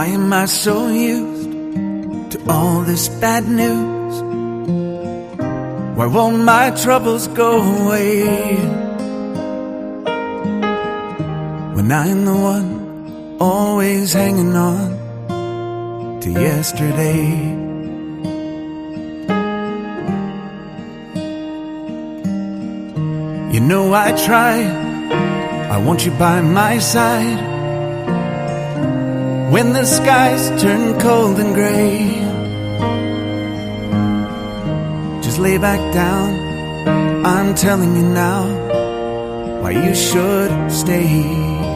Why am I so used to all this bad news? Why won't my troubles go away when I'm the one always hanging on to yesterday? You know I try, I want you by my side when the skies turn cold and gray. Just lay back down, I'm telling you now why you should stay.